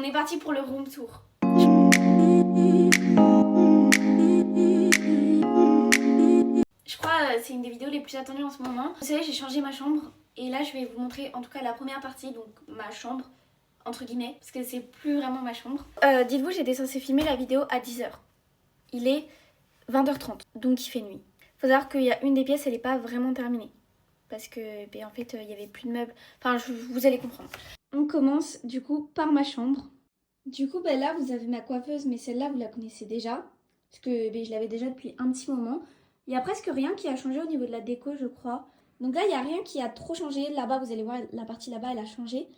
on est parti pour le room tour. Je crois c'est une des vidéos les plus attendues en ce moment. Vous savez, j'ai changé ma chambre et là je vais vous montrer en tout cas la première partie, donc ma chambre entre guillemets, parce que c'est plus vraiment ma chambre. Dites-vous, j'étais censée filmer la vidéo à 10h. Il est 20h30, donc il fait nuit. Faut savoir qu'il y a une des pièces, elle n'est pas vraiment terminée. Parce que, en fait, il n'y avait plus de meubles. Enfin, vous allez comprendre. On commence, du coup, par ma chambre. Du coup, là, vous avez ma coiffeuse, mais celle-là, vous la connaissez déjà. Parce que je l'avais déjà depuis un petit moment. Il n'y a presque rien qui a changé au niveau de la déco, je crois. Donc là, il n'y a rien qui a trop changé. Là-bas, vous allez voir, la partie là-bas, elle a changé.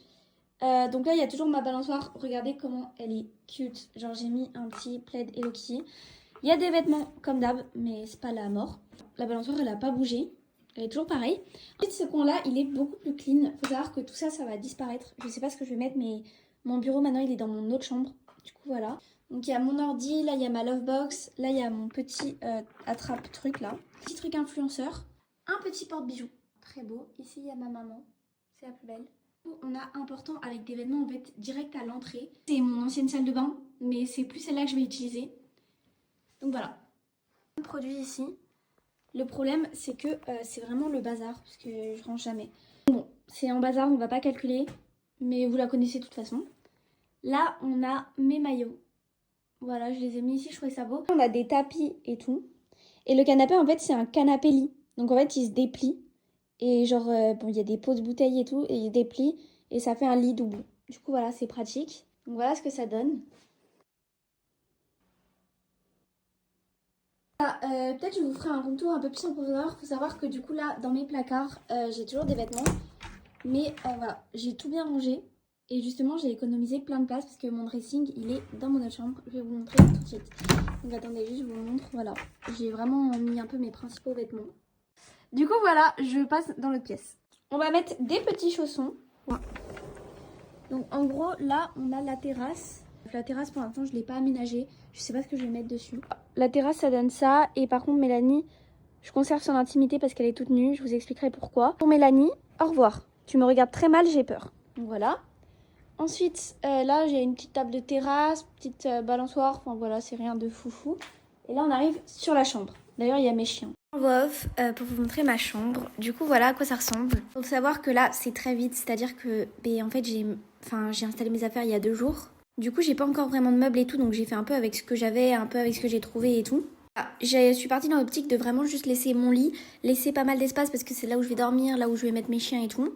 Donc là, il y a toujours ma balançoire. Regardez comment elle est cute. Genre, j'ai mis un petit plaid Hello Kitty. Il y a des vêtements comme d'hab, mais c'est pas la mort. La balançoire, elle a pas bougé. Elle est toujours pareille. Ensuite, ce coin-là, il est beaucoup plus clean. Faut savoir que tout ça, ça va disparaître. Je sais pas ce que je vais mettre, mais mon bureau, maintenant, il est dans mon autre chambre. Du coup, voilà. Donc, il y a mon ordi. Là, il y a ma lovebox. Là, il y a mon petit attrape-truc, là. Petit truc influenceur. Un petit porte-bijoux. Très beau. Ici, il y a ma maman. C'est la plus belle. On a important avec des vêtements, en fait, direct à l'entrée. C'est mon ancienne salle de bain, mais c'est plus celle-là que je vais utiliser. Donc voilà. Produit ici. Le problème, c'est que c'est vraiment le bazar, parce que je range jamais. Bon, c'est en bazar, on va pas calculer, mais vous la connaissez de toute façon. Là, on a mes maillots. Voilà, je les ai mis ici, je trouvais ça beau. On a des tapis et tout. Et le canapé, en fait, c'est un canapé lit. Donc en fait, il se déplie. Et genre, bon, il y a des pots de bouteilles et tout, et il déplie. Et ça fait un lit double. Du coup, voilà, c'est pratique. Donc voilà ce que ça donne. Peut-être je vous ferai un room tour un peu plus en profondeur. Faut savoir que du coup là dans mes placards j'ai toujours des vêtements. Mais voilà, j'ai tout bien rangé. Et justement j'ai économisé plein de place parce que mon dressing il est dans mon autre chambre. Je vais vous montrer tout de suite. Donc attendez juste, je vous montre. Voilà, j'ai vraiment mis un peu mes principaux vêtements. Du coup voilà, je passe dans l'autre pièce. On va mettre des petits chaussons. Voilà. Donc en gros là on a la terrasse. La terrasse pour l'instant je ne l'ai pas aménagée. Je sais pas ce que je vais mettre dessus. La terrasse ça donne ça. Et par contre Mélanie, je conserve son intimité parce qu'elle est toute nue. Je vous expliquerai pourquoi. Pour Mélanie, au revoir. Tu me regardes très mal, j'ai peur. Donc voilà. Ensuite là j'ai une petite table de terrasse, petite balançoire. Enfin voilà, c'est rien de foufou. Et là on arrive sur la chambre. D'ailleurs il y a mes chiens. En voix off pour vous montrer ma chambre. Du coup voilà à quoi ça ressemble. Il faut savoir que là c'est très vite. C'est-à-dire que en fait j'ai installé mes affaires il y a 2 jours. Du coup, j'ai pas encore vraiment de meubles et tout, donc j'ai fait un peu avec ce que j'avais, un peu avec ce que j'ai trouvé et tout. Je suis partie dans l'optique de vraiment juste laisser mon lit, laisser pas mal d'espace parce que c'est là où je vais dormir, là où je vais mettre mes chiens et tout.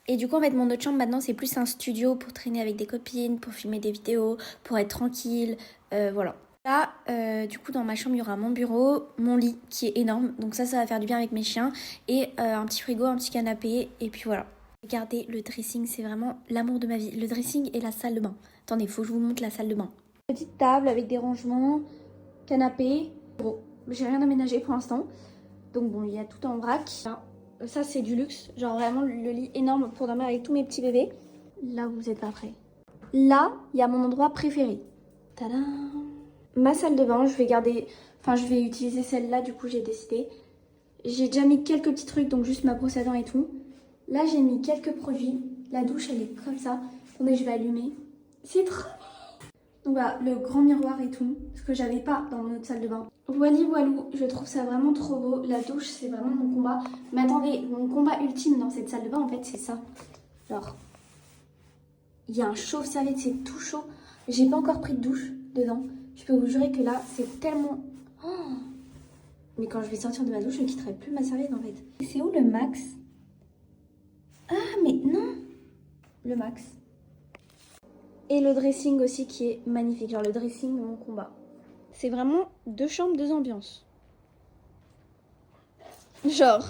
Et du coup, en fait, mon autre chambre maintenant, c'est plus un studio pour traîner avec des copines, pour filmer des vidéos, pour être tranquille, voilà. Là, du coup, dans ma chambre, il y aura mon bureau, mon lit qui est énorme, donc ça va faire du bien avec mes chiens, et un petit frigo, un petit canapé, et puis voilà. Regardez, le dressing, c'est vraiment l'amour de ma vie. Le dressing et la salle de bain. Attendez, il faut que je vous montre la salle de bain. Petite table avec des rangements, canapé. Bon, j'ai rien aménagé pour l'instant. Donc bon, il y a tout en vrac. Ça, c'est du luxe. Genre vraiment le lit énorme pour dormir avec tous mes petits bébés. Là, vous n'êtes pas prêts. Là, il y a mon endroit préféré. Tadam! Ma salle de bain, je vais garder... Enfin, je vais utiliser celle-là, du coup, j'ai décidé. J'ai déjà mis quelques petits trucs, donc juste ma brosse à dents et tout. Là, j'ai mis quelques produits. La douche, elle est comme ça. Attendez, je vais allumer. C'est trop beau. Donc voilà, le grand miroir et tout. Ce que j'avais pas dans mon autre salle de bain. Voili voilou, je trouve ça vraiment trop beau. La douche, c'est vraiment mon combat. Mais attendez, mon combat ultime dans cette salle de bain, en fait, c'est ça. Genre, il y a un chauffe-serviette, c'est tout chaud. J'ai pas encore pris de douche dedans. Je peux vous jurer que là, c'est tellement... Oh, mais quand je vais sortir de ma douche, je ne quitterai plus ma serviette, en fait. C'est où le max? Ah, mais non! Le max. Et le dressing aussi qui est magnifique. Genre le dressing, mon combat. C'est vraiment 2 chambres, 2 ambiances. Genre...